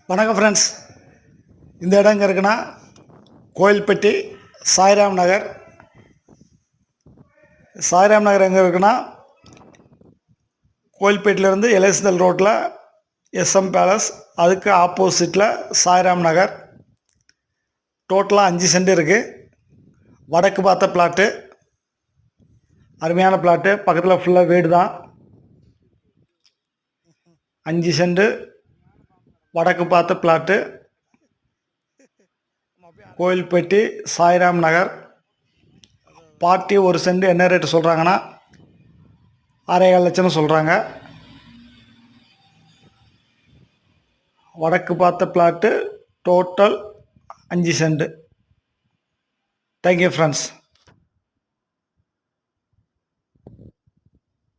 வணக்கம் ஃப்ரெண்ட்ஸ். இந்த இடம் எங்கே இருக்குன்னா கோயில்பட்டி சாய்ராம் நகர். சாய்ராம் நகர் எங்கே இருக்குன்னா கோயில்பேட்டிலேருந்து எல்எஸ்எல் ரோட்டில் எஸ்எம் பேலஸ் அதுக்கு ஆப்போசிட்டில் சாய்ராம் நகர். டோட்டலாக 5 சென்ட் இருக்குது. வடக்கு பார்த்த பிளாட்டு, அருமையான பிளாட்டு. பக்கத்தில் ஃபுல்லாக வீடு தான். 5 சென்ட் வடக்கு பார்த்த plot, Kovilpatti Sairam Nagar. Party 1 cent என்ன ரேட்டு சொல்கிறாங்கன்னா 6.25 லட்சம்னு சொல்கிறாங்க. வடக்கு பார்த்த plot, total 5 cent. Thank you friends.